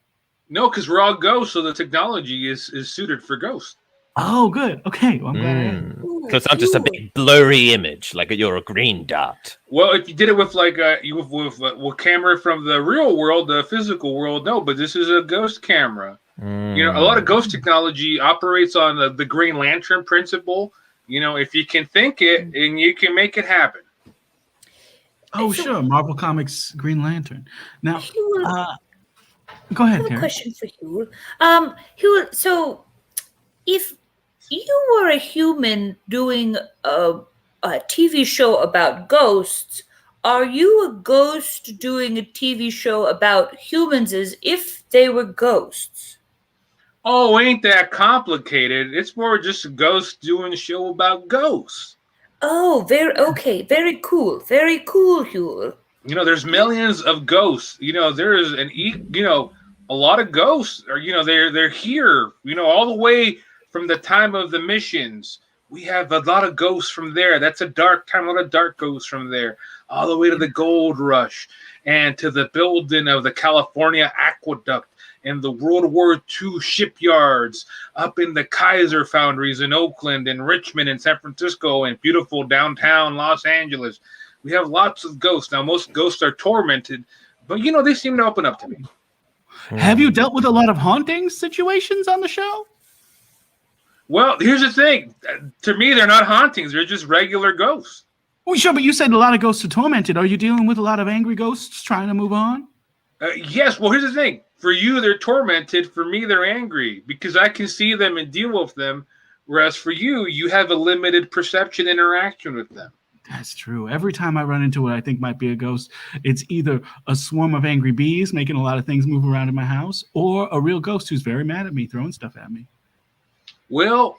No, because we're all ghosts, so the technology is suited for ghosts. Oh, good. Okay. Well, I'm glad. So it's not just a big blurry image, like you're a green dot. Well, if you did it with like with camera from the real world, the physical world, no. But this is a ghost camera. A lot of ghost technology operates on the Green Lantern principle. If you can think it and you can make it happen. Oh, sure. Marvel Comics Green Lantern. Now, go ahead, I have Terri. a question for Huell. Huell, so if you were a human doing a TV show about ghosts, are you a ghost doing a TV show about humans as if they were ghosts? Oh, ain't that complicated. It's more just a ghost doing a show about ghosts. Oh, very cool. Very cool, Huell. There's millions of ghosts. There is a lot of ghosts are, they're here, all the way from the time of the missions. We have a lot of ghosts from there. That's a dark time, a lot of dark ghosts from there, all the way to the gold rush and to the building of the California Aqueduct and the World War II shipyards up in the Kaiser foundries in Oakland and Richmond and San Francisco and beautiful downtown Los Angeles. We have lots of ghosts. Now, most ghosts are tormented, but, they seem to open up to me. Have you dealt with a lot of haunting situations on the show? Well, here's the thing. To me, they're not hauntings. They're just regular ghosts. Well, sure, but you said a lot of ghosts are tormented. Are you dealing with a lot of angry ghosts trying to move on? Yes. Well, here's the thing. For you, they're tormented. For me, they're angry because I can see them and deal with them. Whereas for you, you have a limited perception interaction with them. That's true. Every time I run into what I think might be a ghost, it's either a swarm of angry bees making a lot of things move around in my house or a real ghost who's very mad at me, throwing stuff at me. Well,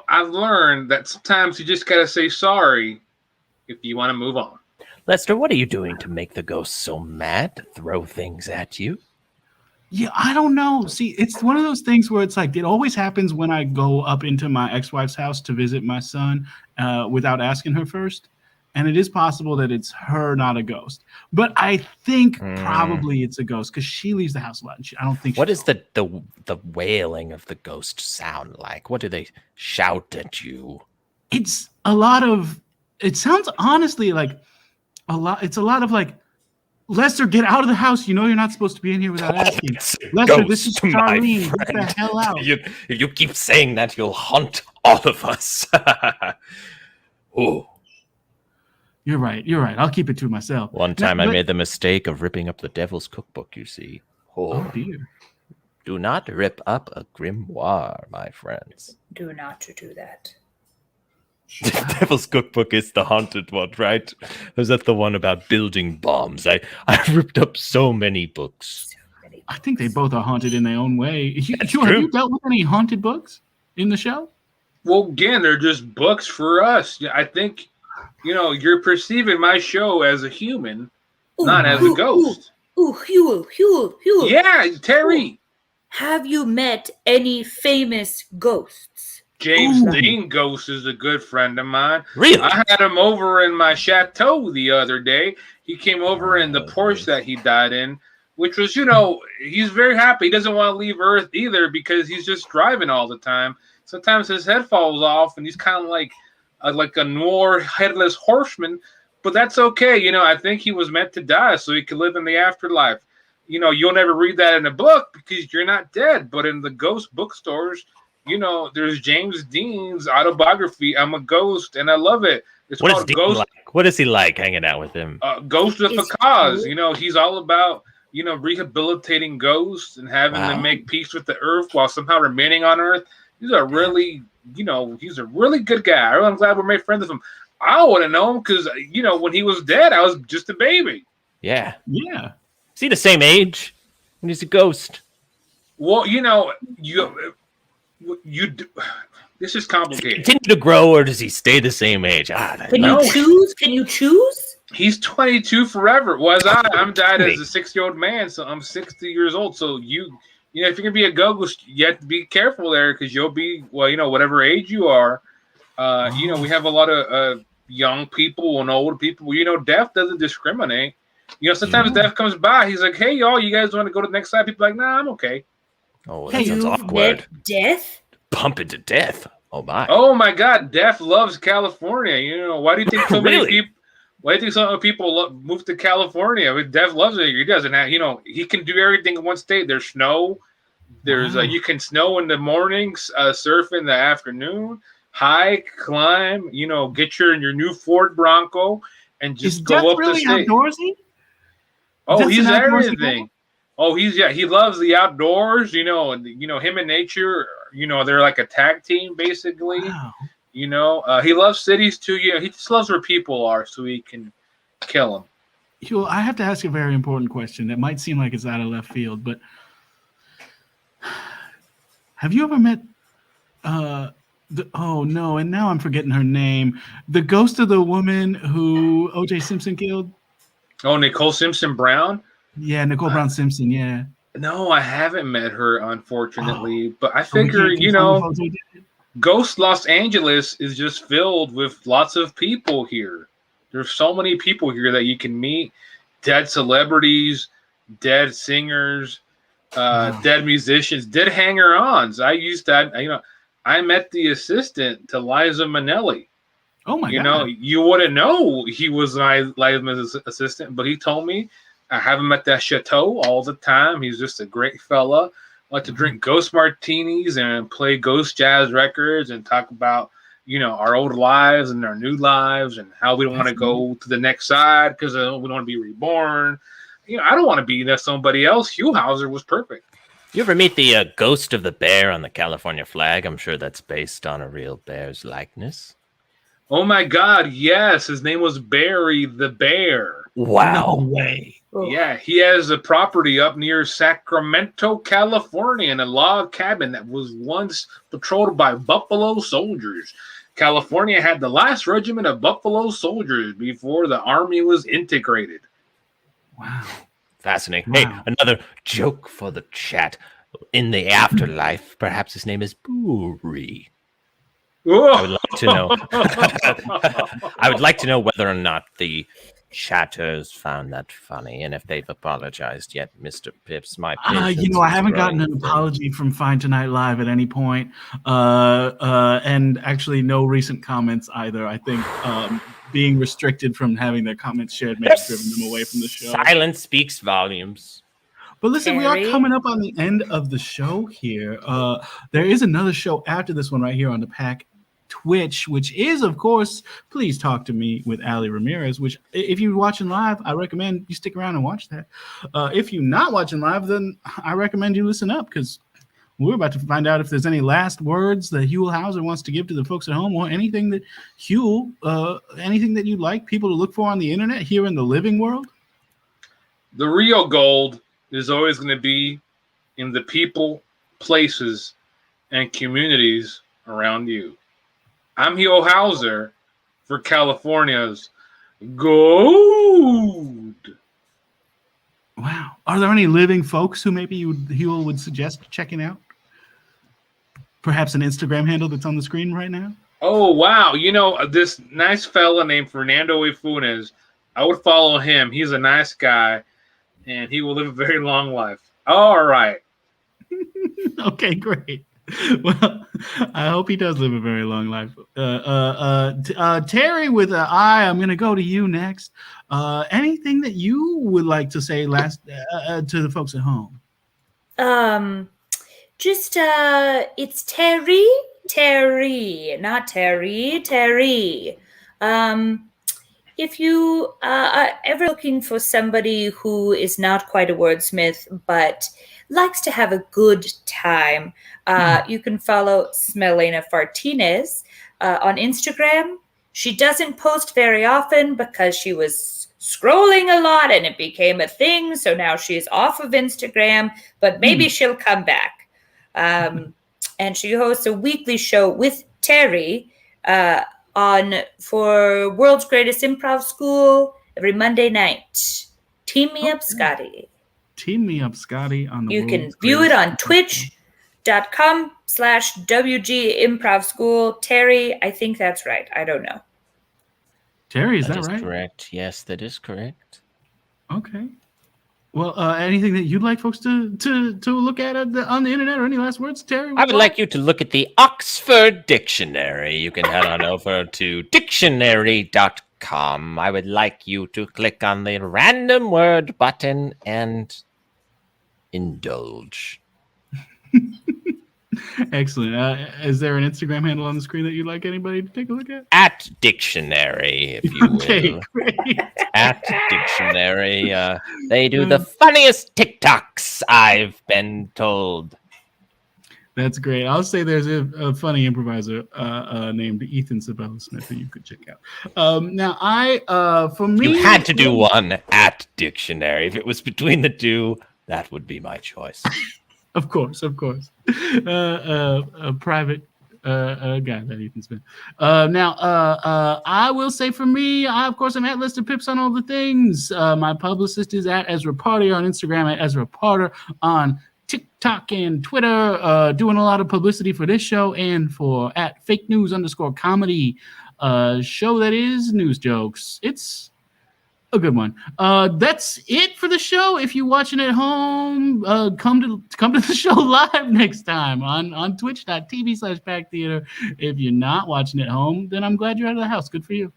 I've learned that sometimes you just got to say sorry if you want to move on. Lester, what are you doing to make the ghosts so mad to throw things at you? Yeah, I don't know. See, it's one of those things where it's like it always happens when I go up into my ex-wife's house to visit my son without asking her first. And it is possible that it's her, not a ghost. But I think probably it's a ghost because she leaves the house a lot. And I don't think. What does the wailing of the ghost sound like? What do they shout at you? It's a lot of. It sounds honestly like a lot. It's a lot of like, Lester, get out of the house. You're not supposed to be in here without asking. Lester, this is Charlene. Get the hell out. If you keep saying that, you'll haunt all of us. Oh. You're right. I'll keep it to myself. One time I made the mistake of ripping up the Devil's Cookbook, you see. Oh, dear. Do not rip up a grimoire, my friends. Do not do that. The Devil's Cookbook is the haunted one, right? Is that the one about building bombs? I ripped up so many books. I think they both are haunted in their own way. Have you dealt with any haunted books in the show? Well, again, they're just books for us. I think... you're perceiving my show as a human, not as a ghost. Huell. Yeah, Terri. Have you met any famous ghosts? James Dean Ghost is a good friend of mine. Really? I had him over in my chateau the other day. He came over in the Porsche that he died in, which was, he's very happy. He doesn't want to leave Earth either because he's just driving all the time. Sometimes his head falls off and he's kind of like a noir headless horseman, but that's okay. I think he was meant to die so he could live in the afterlife. You'll never read that in a book because you're not dead, but in the ghost bookstores, there's James Dean's autobiography, I'm a Ghost, and I love it. It's What is called Dean Ghost. like? What is he like hanging out with him? Ghost with a Is cause. he He's all about rehabilitating ghosts and having them make peace with the earth while somehow remaining on Earth. He's a really, he's a really good guy. I'm glad we made friends with him. I want to know him because when he was dead, I was just a baby. Yeah. Yeah. Is he the same age? And he's a ghost. Well, this is Does he complicated. continue to grow, or does he stay the same age? Can No. you choose? Can you choose? He's 22 forever. I'm died as a 6-year-old man, so I'm 60 years old. So if you're gonna be a ghost, you have to be careful there because you'll be whatever age you are. We have a lot of young people and older people. Death doesn't discriminate. Sometimes Death comes by. He's like, "Hey, y'all, you guys want to go to the next side?" People are like, "Nah, I'm okay." Oh, that sounds You awkward. met Death? Bump into death. Oh my. Oh my God, Death loves California. Why do you think so many Really? people? Why do you think so many people move to California? I mean, Death loves it. He doesn't have. He can do everything in one state. There's snow. There's you can snow in the mornings, surf in the afternoon, hike, climb. Get your new Ford Bronco and just Is go Death up really the state. outdoorsy? Oh, Death's he's an outdoorsy everything. Oh, he loves the outdoors. And him and nature. They're like a tag team basically. Wow. He loves cities too. He just loves where people are, so he can kill them. Huell, I have to ask a very important question that might seem like it's out of left field, but have you ever met oh no, and now I'm forgetting her name. The ghost of the woman who O.J. Simpson killed? Oh, Nicole Simpson Brown? Yeah, Nicole Brown Simpson, yeah. No, I haven't met her, unfortunately. But I So we figure, can't confirm if O.J. did it? Ghost Los Angeles is just filled with lots of people here. There's so many people here that you can meet. Dead celebrities, dead singers, dead musicians, dead hanger-ons. I met the assistant to Liza Minnelli. Oh my God. You wouldn't know he was Liza's assistant, but he told me I have him at that chateau all the time. He's just a great fella. Like to drink ghost martinis and play ghost jazz records and talk about, our old lives and our new lives and how we don't want to go to the next side because we don't want to be reborn. I don't want to be somebody else. Howser was perfect. You ever meet the ghost of the bear on the California flag? I'm sure that's based on a real bear's likeness. Oh my God, yes. His name was Barry the Bear. Wow. No way. Yeah, he has a property up near Sacramento, California, in a log cabin that was once patrolled by Buffalo soldiers. California had the last regiment of Buffalo soldiers before the army was integrated. Wow. Fascinating. Wow. Hey, another joke for the chat. In the afterlife, perhaps his name is Boory. I would like to know. I would like to know whether or not the chatters found that funny, and if they've apologized yet, Mr. Pipps. My patience I is haven't gotten an growing thin. apology from Fine Tonight Live at any point, and actually no recent comments either. I think being restricted from having their comments shared may have driven them away from the show. Silence speaks volumes. But listen, we are Terri? coming up on the end of the show here. There is another show after this one right here on the Pack Twitch, which is, of course, Please Talk to Me with Ali Ramirez, which if you're watching live, I recommend you stick around and watch that. If you're not watching live, then I recommend you listen up because we're about to find out if there's any last words that Huell Howser wants to give to the folks at home or anything that anything that you'd like people to look for on the internet here in the living world. The real gold is always going to be in the people, places, and communities around you. I'm Huell Howser for California's Gold. Wow. Are there any living folks who maybe Huell would suggest checking out? Perhaps an Instagram handle that's on the screen right now? Oh, wow. This nice fella named Fernando Funes, I would follow him. He's a nice guy, and he will live a very long life. All right. Okay, great. Well, I hope he does live a very long life. Terri with an I, I'm going to go to you next. Anything that you would like to say last to the folks at home? Just it's Terri, not Terry. If you are ever looking for somebody who is not quite a wordsmith but likes to have a good time, you can follow Elena Martinez on Instagram. She doesn't post very often because she was scrolling a lot and it became a thing. So now she's off of Instagram, but maybe she'll come back. And she hosts a weekly show with Terri for World's Greatest Improv School every Monday night. Team me up, Scotty. Team me up, Scotty. On the you can view it on twitch.com/WG Improv School. Terri, I think that's right. I don't know. Terri, is that right? Correct. Yes, that is correct. Okay. Well, anything that you'd like folks to look at on the internet, or any last words, Terri? I would like you to look at the Oxford Dictionary. You can head on over to dictionary.com. I would like you to click on the random word button and indulge. Excellent. Is there an Instagram handle on the screen that you'd like anybody to take a look at? At Dictionary, if you Okay, will. great. At Dictionary. They do the funniest TikToks, I've been told. That's great. I'll say there's a funny improviser named Ethan Sabella Smith that you could check out. Now, for me, You had to do one at Dictionary. If it was between the two, that would be my choice. Of course. A private guy that Ethan's been. I will say for me, of course, I'm at Lester Pipps on all the things. My publicist is at Ezra Potter on Instagram, at Ezra Potter on TikTok and Twitter, doing a lot of publicity for this show and for at fake news _comedy, show that is news jokes. It's a good one. That's it for the show. If you're watching at home, come to the show live next time on twitch.tv/Pack Theater. If you're not watching at home, then I'm glad you're out of the house. Good for you.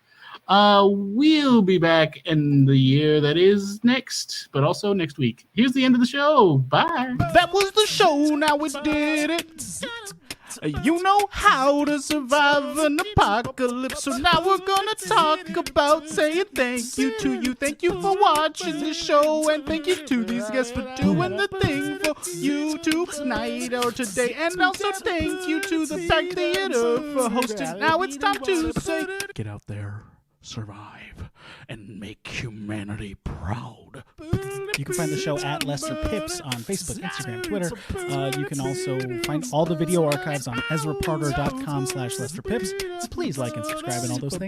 We'll be back in the year that is next, but also next week. Here's the end of the show. Bye. That was the show. Now we did it. You know how to survive an apocalypse. So now we're gonna talk about saying thank you to you. Thank you for watching the show, and thank you to these guests for doing the thing for you tonight or today. And also thank you to the Pack Theater for hosting. Now it's time to say, get out there, survive, and make humanity proud. You can find the show at Lester Pipps on Facebook, Instagram, Twitter. You can also find all the video archives on EzraParter.com/Lester Pipps. Please like and subscribe and all those things.